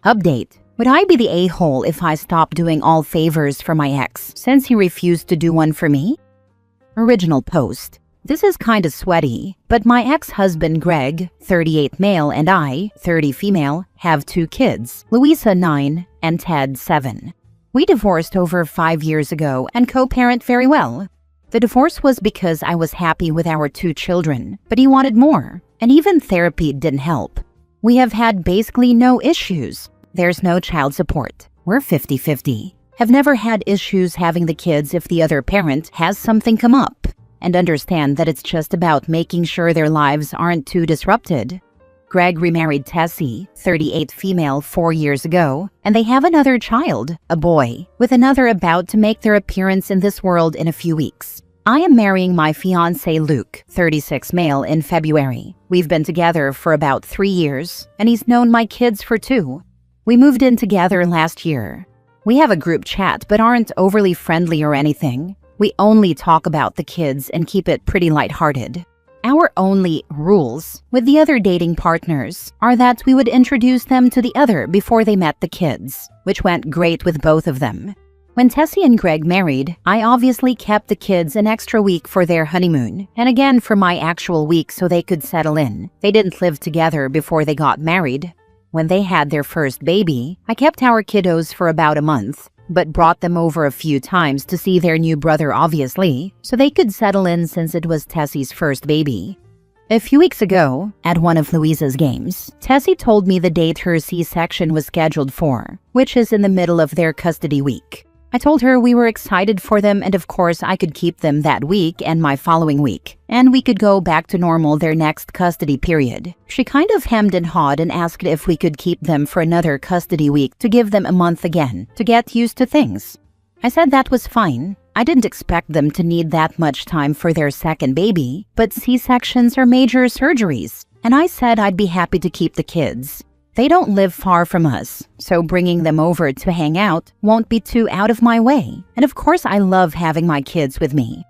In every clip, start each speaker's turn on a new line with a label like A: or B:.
A: Update. Would I be the a-hole if I stopped doing all favors for my ex since he refused to do one for me? Original post. This is kinda sweaty, but my ex-husband Greg, 38 male, and I, 30 female, have 2 kids, Louisa 9 and Ted 7. We divorced over 5 years ago and co-parent very well. The divorce was because I was happy with our 2 children, but he wanted more, and even therapy didn't help. We have had basically no issues. There's no child support. We're 50-50. Have never had issues having the kids if the other parent has something come up, and understand that it's just about making sure their lives aren't too disrupted. Greg remarried Tessie, 38 female, 4 years ago, and they have another child, a boy, with another about to make their appearance in this world in a few weeks. I am marrying my fiancé Luke, 36 male, in February. We've been together for about 3 years, and he's known my kids for 2. We moved in together last year. We have a group chat but aren't overly friendly or anything. We only talk about the kids and keep it pretty lighthearted. Our only rules with the other dating partners are that we would introduce them to the other before they met the kids, which went great with both of them. When Tessie and Greg married, I obviously kept the kids an extra week for their honeymoon, and again for my actual week so they could settle in. They didn't live together before they got married. When they had their first baby, I kept our kiddos for about a month, but brought them over a few times to see their new brother obviously, so they could settle in since it was Tessie's first baby. A few weeks ago, at one of Louisa's games, Tessie told me the date her C-section was scheduled for, which is in the middle of their custody week. I told her we were excited for them and of course I could keep them that week and my following week, and we could go back to normal their next custody period. She kind of hemmed and hawed and asked if we could keep them for another custody week to give them a month again, to get used to things. I said that was fine. I didn't expect them to need that much time for their second baby, but C-sections are major surgeries, and I said I'd be happy to keep the kids. They don't live far from us, so bringing them over to hang out won't be too out of my way. And of course, I love having my kids with me.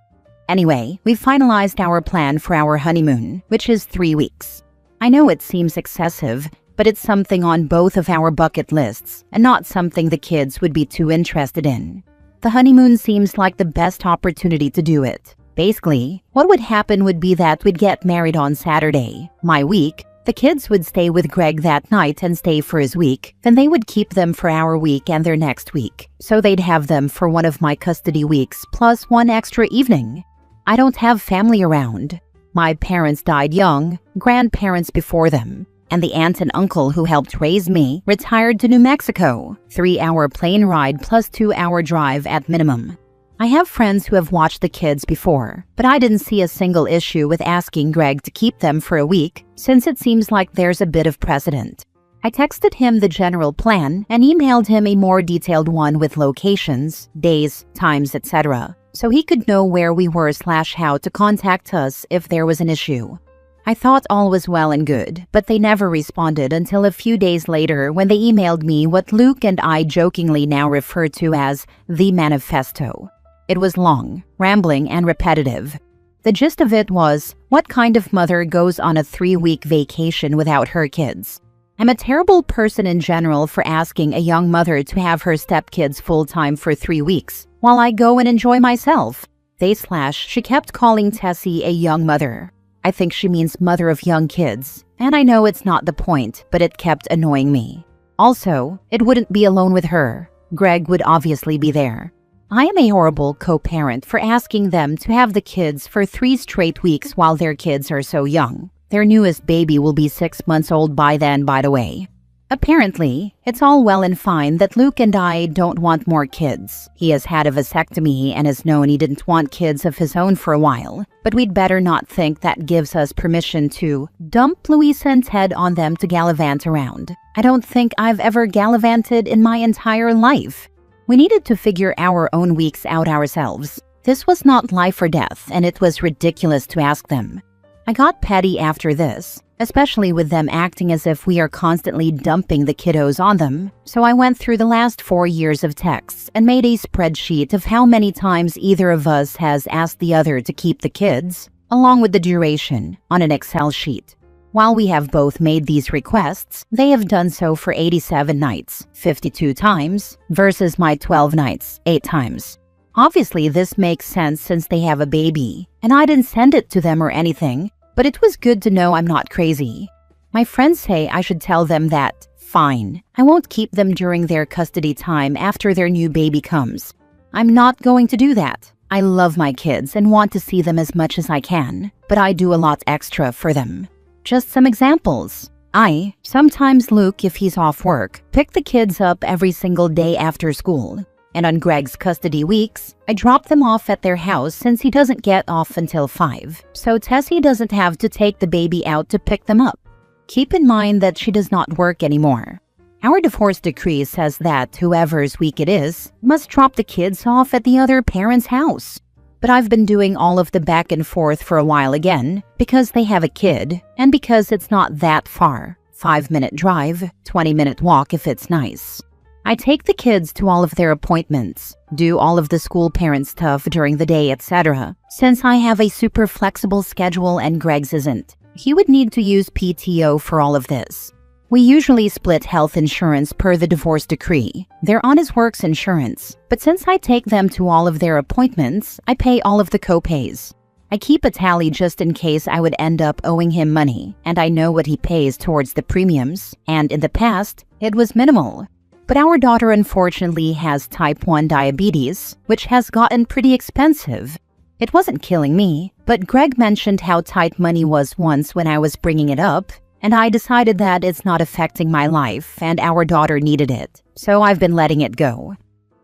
A: Anyway, we finalized our plan for our honeymoon, which is 3 weeks. I know it seems excessive, but it's something on both of our bucket lists and not something the kids would be too interested in. The honeymoon seems like the best opportunity to do it. Basically, what would happen would be that we'd get married on Saturday, my week. The kids would stay with Greg that night and stay for his week. Then they would keep them for our week and their next week. So they'd have them for one of my custody weeks plus one extra evening. I don't have family around. My parents died young, grandparents before them, and the aunt and uncle who helped raise me retired to New Mexico. 3-hour plane ride plus 2-hour drive at minimum. I have friends who have watched the kids before, but I didn't see a single issue with asking Greg to keep them for a week, since it seems like there's a bit of precedent. I texted him the general plan and emailed him a more detailed one with locations, days, times, etc., so he could know where we were / how to contact us if there was an issue. I thought all was well and good, but they never responded until a few days later when they emailed me what Luke and I jokingly now refer to as the manifesto. It was long, rambling, and repetitive. The gist of it was, what kind of mother goes on a 3-week vacation without her kids? I'm a terrible person in general for asking a young mother to have her stepkids full-time for 3 weeks, while I go and enjoy myself. She kept calling Tessie a young mother. I think she means mother of young kids, and I know it's not the point, but it kept annoying me. Also, it wouldn't be alone with her. Greg would obviously be there. I am a horrible co-parent for asking them to have the kids for 3 straight weeks while their kids are so young. Their newest baby will be 6 months old by then, by the way. Apparently, it's all well and fine that Luke and I don't want more kids. He has had a vasectomy and has known he didn't want kids of his own for a while, but we'd better not think that gives us permission to dump Louisa and Ted on them to gallivant around. I don't think I've ever gallivanted in my entire life. We needed to figure our own weeks out ourselves. This was not life or death, and it was ridiculous to ask them. I got petty after this, especially with them acting as if we are constantly dumping the kiddos on them. So I went through the last 4 years of texts and made a spreadsheet of how many times either of us has asked the other to keep the kids, along with the duration, on an Excel sheet. While we have both made these requests, they have done so for 87 nights, 52 times, versus my 12 nights, 8 times. Obviously, this makes sense since they have a baby, and I didn't send it to them or anything, but it was good to know I'm not crazy. My friends say I should tell them that, fine, I won't keep them during their custody time after their new baby comes. I'm not going to do that. I love my kids and want to see them as much as I can, but I do a lot extra for them. Just some examples. I, sometimes Luke, if he's off work, pick the kids up every single day after school. And on Greg's custody weeks, I drop them off at their house since he doesn't get off until 5. So Tessie doesn't have to take the baby out to pick them up. Keep in mind that she does not work anymore. Our divorce decree says that whoever's week it is must drop the kids off at the other parent's house. But I've been doing all of the back and forth for a while again because they have a kid and because it's not that far. 5-minute drive, 20-minute walk if it's nice. I take the kids to all of their appointments, do all of the school parent stuff during the day, etc. Since I have a super flexible schedule and Greg's isn't, he would need to use PTO for all of this. We usually split health insurance per the divorce decree. They're on his work's insurance, but since I take them to all of their appointments, I pay all of the co-pays. I keep a tally just in case I would end up owing him money, and I know what he pays towards the premiums, and in the past, it was minimal. But our daughter unfortunately has type 1 diabetes, which has gotten pretty expensive. It wasn't killing me, but Greg mentioned how tight money was once when I was bringing it up, and I decided that it's not affecting my life and our daughter needed it, so I've been letting it go.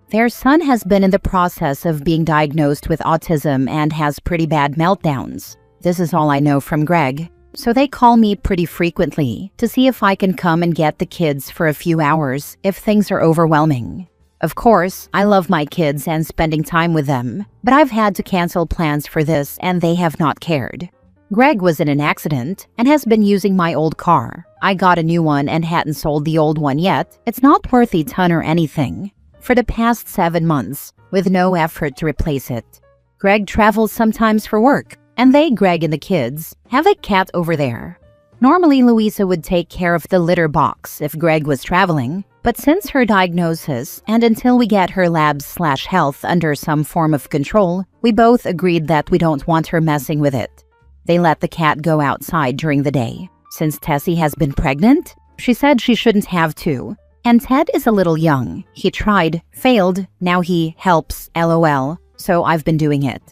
A: Their son has been in the process of being diagnosed with autism and has pretty bad meltdowns. This is all I know from Greg, so they call me pretty frequently to see if I can come and get the kids for a few hours if things are overwhelming. Of course, I love my kids and spending time with them, but I've had to cancel plans for this and they have not cared. Greg was in an accident and has been using my old car. I got a new one and hadn't sold the old one yet. It's not worth a ton or anything. For the past 7 months, with no effort to replace it. Greg travels sometimes for work, and they, Greg and the kids, have a cat over there. Normally, Louisa would take care of the litter box if Greg was traveling, but since her diagnosis and until we get her labs/health under some form of control, we both agreed that we don't want her messing with it. They let the cat go outside during the day. Since Tessie has been pregnant, she said she shouldn't have to. And Ted is a little young. He tried, failed, now he helps, LOL, so I've been doing it.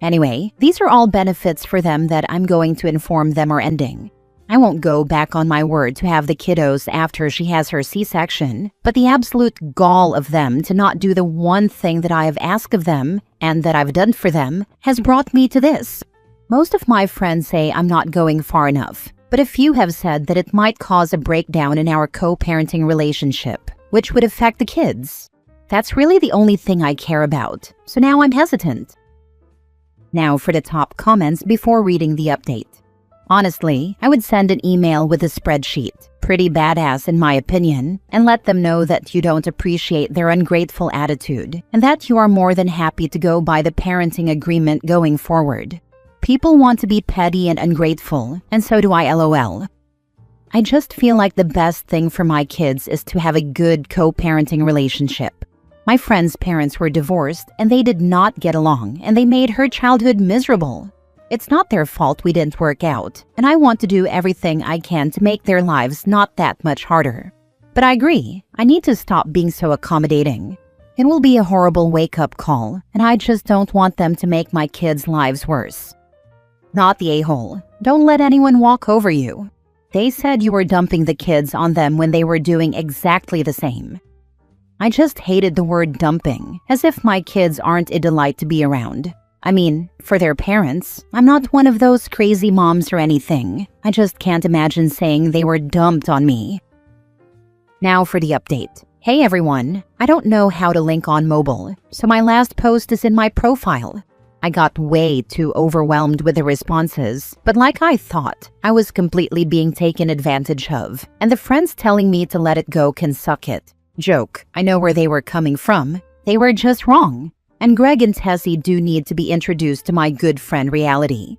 A: Anyway, these are all benefits for them that I'm going to inform them are ending. I won't go back on my word to have the kiddos after she has her C-section, but the absolute gall of them to not do the one thing that I have asked of them and that I've done for them has brought me to this. Most of my friends say I'm not going far enough, but a few have said that it might cause a breakdown in our co-parenting relationship, which would affect the kids. That's really the only thing I care about, so now I'm hesitant. Now for the top comments before reading the update. Honestly, I would send an email with a spreadsheet, pretty badass in my opinion, and let them know that you don't appreciate their ungrateful attitude and that you are more than happy to go by the parenting agreement going forward. People want to be petty and ungrateful, and so do I, LOL. I just feel like the best thing for my kids is to have a good co-parenting relationship. My friend's parents were divorced and they did not get along and they made her childhood miserable. It's not their fault we didn't work out, and I want to do everything I can to make their lives not that much harder. But I agree, I need to stop being so accommodating. It will be a horrible wake-up call, and I just don't want them to make my kids' lives worse. Not the a-hole. Don't let anyone walk over you. They said you were dumping the kids on them when they were doing exactly the same. I just hated the word dumping, as if my kids aren't a delight to be around. I mean, for their parents, I'm not one of those crazy moms or anything. I just can't imagine saying they were dumped on me. Now for the update. Hey everyone, I don't know how to link on mobile, so my last post is in my profile. I got way too overwhelmed with the responses, but like I thought, I was completely being taken advantage of, and the friends telling me to let it go can suck it. Joke, I know where they were coming from. They were just wrong. And Greg and Tessie do need to be introduced to my good friend reality.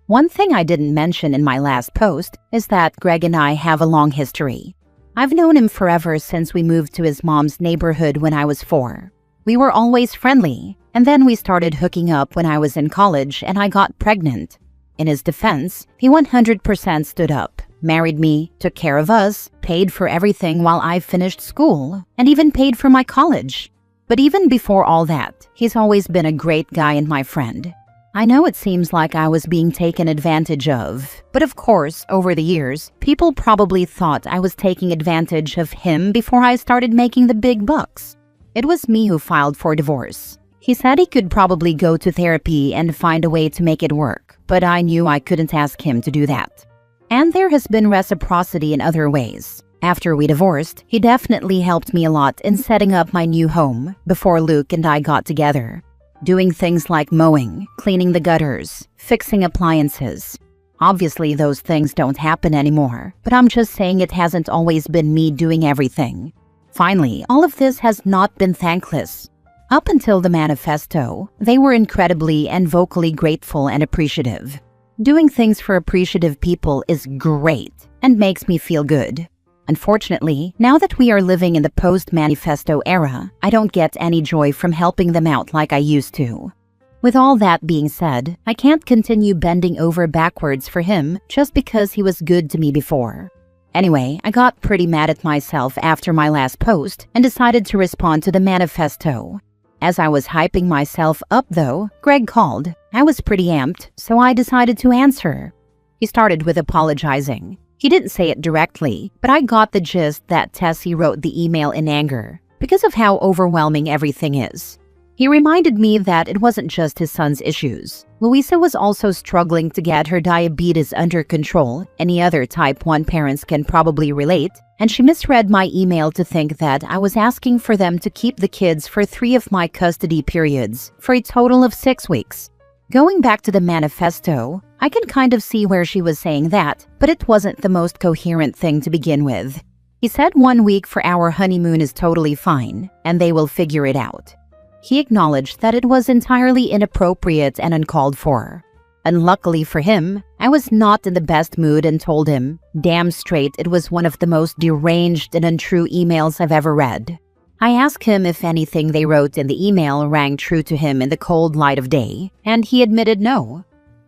A: One thing I didn't mention in my last post is that Greg and I have a long history. I've known him forever since we moved to his mom's neighborhood when I was 4. We were always friendly, and then we started hooking up when I was in college and I got pregnant. In his defense, he 100% stood up, married me, took care of us, paid for everything while I finished school, and even paid for my college. But even before all that, he's always been a great guy and my friend. I know it seems like I was being taken advantage of, but of course, over the years, people probably thought I was taking advantage of him before I started making the big bucks. It was me who filed for divorce. He said he could probably go to therapy and find a way to make it work, but I knew I couldn't ask him to do that. And there has been reciprocity in other ways. After we divorced, he definitely helped me a lot in setting up my new home before Luke and I got together. Doing things like mowing, cleaning the gutters, fixing appliances. Obviously, those things don't happen anymore, but I'm just saying it hasn't always been me doing everything. Finally, all of this has not been thankless. Up until the manifesto, they were incredibly and vocally grateful and appreciative. Doing things for appreciative people is great and makes me feel good. Unfortunately, now that we are living in the post-manifesto era, I don't get any joy from helping them out like I used to. With all that being said, I can't continue bending over backwards for him just because he was good to me before. Anyway, I got pretty mad at myself after my last post and decided to respond to the manifesto. As I was hyping myself up though, Greg called. I was pretty amped, so I decided to answer. He started with apologizing. He didn't say it directly, but I got the gist that Tessie wrote the email in anger because of how overwhelming everything is. He reminded me that it wasn't just his son's issues. Louisa was also struggling to get her diabetes under control. Any other type 1 parents can probably relate, and she misread my email to think that I was asking for them to keep the kids for 3 of my custody periods for a total of 6 weeks. Going back to the manifesto, I can kind of see where she was saying that, but it wasn't the most coherent thing to begin with. He said 1 week for our honeymoon is totally fine, and they will figure it out. He acknowledged that it was entirely inappropriate and uncalled for. Unluckily for him, I was not in the best mood and told him, damn straight, it was one of the most deranged and untrue emails I've ever read. I asked him if anything they wrote in the email rang true to him in the cold light of day, and he admitted no.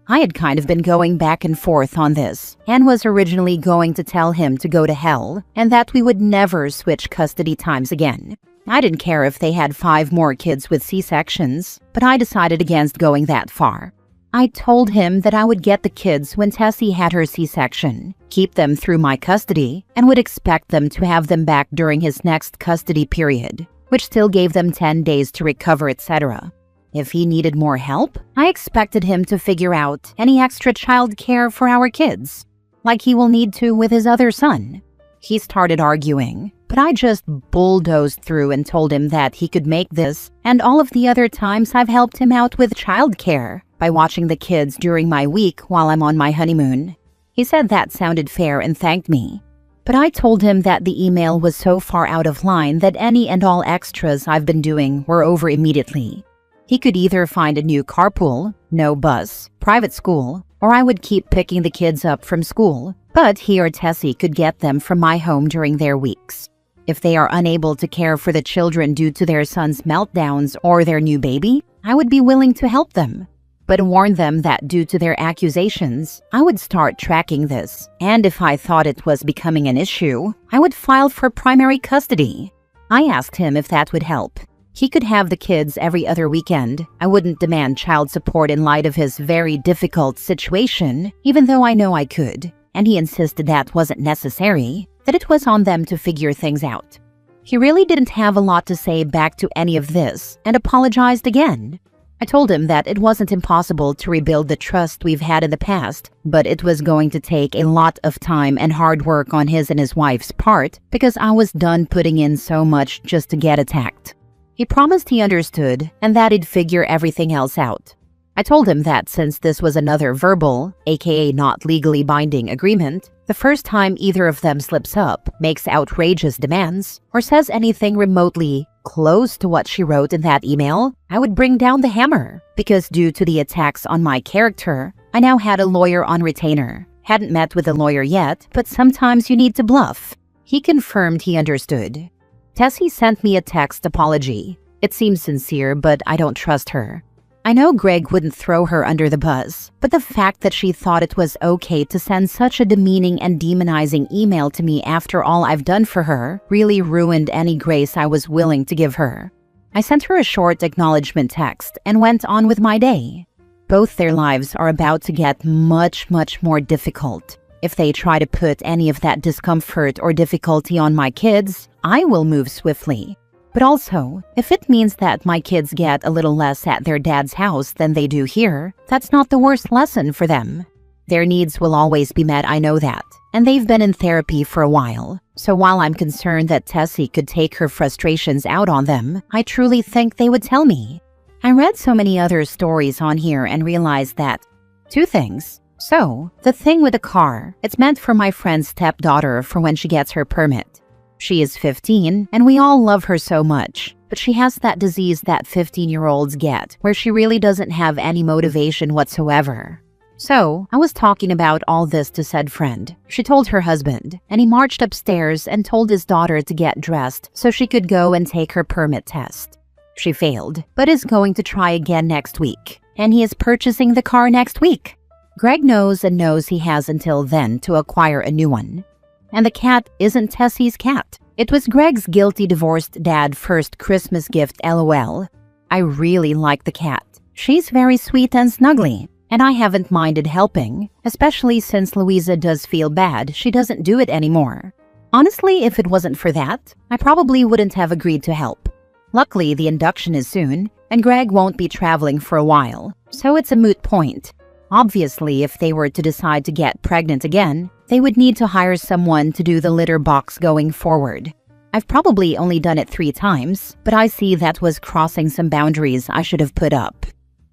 A: I had kind of been going back and forth on this, and was originally going to tell him to go to hell, and that we would never switch custody times again. I didn't care if they had 5 more kids with C-sections, but I decided against going that far. I told him that I would get the kids when Tessie had her C-section, keep them through my custody, and would expect them to have them back during his next custody period, which still gave them 10 days to recover, etc. If he needed more help, I expected him to figure out any extra child care for our kids, like he will need to with his other son. He started arguing, but I just bulldozed through and told him that he could make this and all of the other times I've helped him out with childcare by watching the kids during my week while I'm on my honeymoon. He said that sounded fair and thanked me. But I told him that the email was so far out of line that any and all extras I've been doing were over immediately. He could either find a new carpool, no bus, private school, or I would keep picking the kids up from school, but he or Tessie could get them from my home during their weeks. If they are unable to care for the children due to their son's meltdowns or their new baby, I would be willing to help them, but warn them that due to their accusations, I would start tracking this, and if I thought it was becoming an issue, I would file for primary custody. I asked him if that would help. He could have the kids every other weekend. I wouldn't demand child support in light of his very difficult situation, even though I know I could, and he insisted that wasn't necessary, that it was on them to figure things out. He really didn't have a lot to say back to any of this and apologized again. I told him that it wasn't impossible to rebuild the trust we've had in the past, but it was going to take a lot of time and hard work on his and his wife's part because I was done putting in so much just to get attacked. He promised he understood and that he'd figure everything else out. I told him that since this was another verbal, aka not legally binding agreement, the first time either of them slips up, makes outrageous demands, or says anything remotely close to what she wrote in that email, I would bring down the hammer, because due to the attacks on my character, I now had a lawyer on retainer. Hadn't met with a lawyer yet, but sometimes you need to bluff. He confirmed he understood. Tessie sent me a text apology. It seems sincere, but I don't trust her. I know Greg wouldn't throw her under the bus, but the fact that she thought it was okay to send such a demeaning and demonizing email to me after all I've done for her really ruined any grace I was willing to give her. I sent her a short acknowledgement text and went on with my day. Both their lives are about to get much more difficult. If they try to put any of that discomfort or difficulty on my kids, I will move swiftly. But also, if it means that my kids get a little less at their dad's house than they do here, that's not the worst lesson for them. Their needs will always be met, I know that, and they've been in therapy for a while. So while I'm concerned that Tessie could take her frustrations out on them, I truly think they would tell me. I read so many other stories on here and realized that 2 things. So, the thing with the car, it's meant for my friend's stepdaughter for when she gets her permit. She is 15, and we all love her so much, but she has that disease that 15-year-olds get, where she really doesn't have any motivation whatsoever. So, I was talking about all this to said friend. She told her husband, and he marched upstairs and told his daughter to get dressed so she could go and take her permit test. She failed, but is going to try again next week, and he is purchasing the car next week. Greg knows and knows he has until then to acquire a new one. And the cat isn't Tessie's cat. It was Greg's guilty divorced dad first Christmas gift, LOL. I really like the cat. She's very sweet and snuggly, and I haven't minded helping, especially since Louisa does feel bad she doesn't do it anymore. Honestly, if it wasn't for that, I probably wouldn't have agreed to help. Luckily, the induction is soon, and Greg won't be traveling for a while, so it's a moot point. Obviously, if they were to decide to get pregnant again, they would need to hire someone to do the litter box going forward. I've probably only done it 3 times, but I see that was crossing some boundaries I should have put up.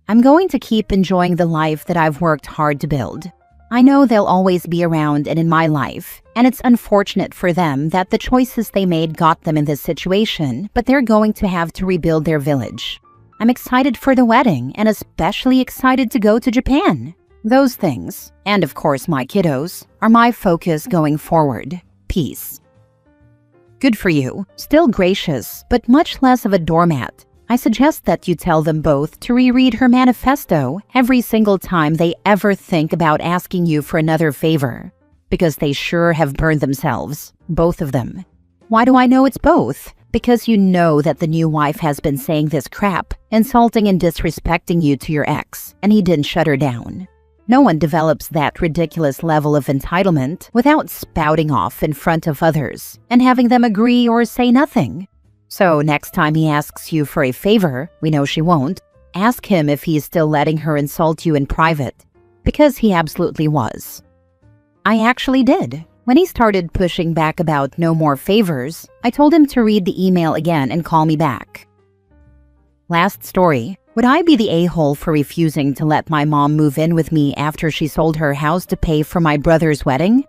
A: I'm going to keep enjoying the life that I've worked hard to build. I know they'll always be around and in my life, and it's unfortunate for them that the choices they made got them in this situation, but they're going to have to rebuild their village. I'm excited for the wedding and especially excited to go to Japan. Those things, and of course my kiddos, are my focus going forward. Peace. Good for you. Still gracious, but much less of a doormat. I suggest that you tell them both to reread her manifesto every single time they ever think about asking you for another favor, because they sure have burned themselves, both of them. Why do I know it's both? Because you know that the new wife has been saying this crap, insulting and disrespecting you to your ex, and he didn't shut her down. No one develops that ridiculous level of entitlement without spouting off in front of others and having them agree or say nothing. So next time he asks you for a favor, we know she won't, ask him if he is still letting her insult you in private, because he absolutely was. I actually did. When he started pushing back about no more favors, I told him to read the email again and call me back. Last story. Would I be the a-hole for refusing to let my mom move in with me after she sold her house to pay for my brother's wedding?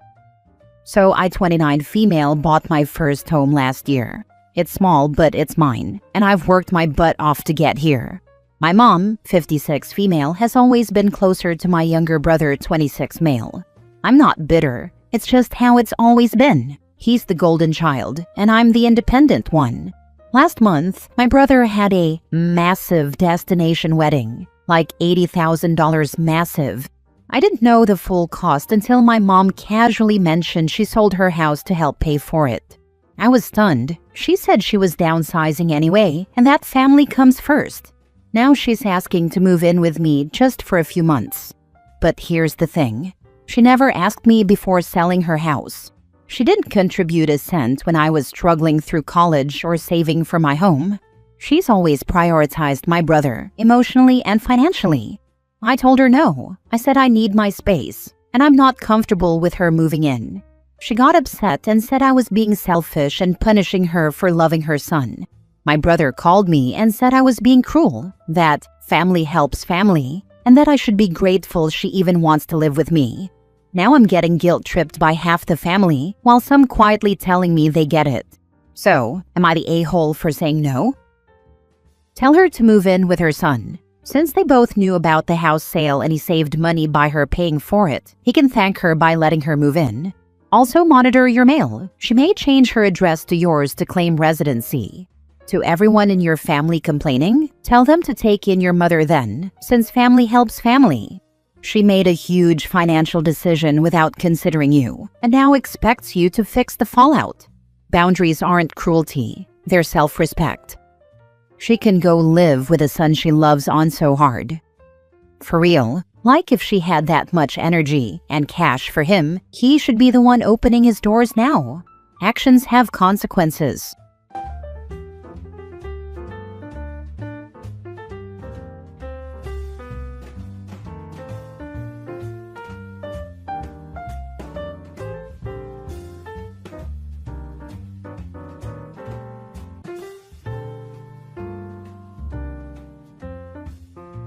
A: So I, 29 female, bought my first home last year. It's small, but it's mine, and I've worked my butt off to get here. My mom, 56 female, has always been closer to my younger brother, 26 male. I'm not bitter. It's just how it's always been. He's the golden child, and I'm the independent one. Last month, my brother had a massive destination wedding, like $80,000 massive. I didn't know the full cost until my mom casually mentioned she sold her house to help pay for it. I was stunned. She said she was downsizing anyway, and that family comes first. Now she's asking to move in with me just for a few months. But here's the thing. She never asked me before selling her house. She didn't contribute a cent when I was struggling through college or saving for my home. She's always prioritized my brother, emotionally and financially. I told her no. I said I need my space, and I'm not comfortable with her moving in. She got upset and said I was being selfish and punishing her for loving her son. My brother called me and said I was being cruel, that family helps family, and that I should be grateful she even wants to live with me. Now I'm getting guilt-tripped by half the family, while some quietly telling me they get it. So, am I the a-hole for saying no? Tell her to move in with her son. Since they both knew about the house sale and he saved money by her paying for it, he can thank her by letting her move in. Also monitor your mail. She may change her address to yours to claim residency. To everyone in your family complaining, tell them to take in your mother then, since family helps family. She made a huge financial decision without considering you, and now expects you to fix the fallout. Boundaries aren't cruelty, they're self-respect. She can go live with a son she loves on so hard. For real, like if she had that much energy and cash for him, he should be the one opening his doors now. Actions have consequences.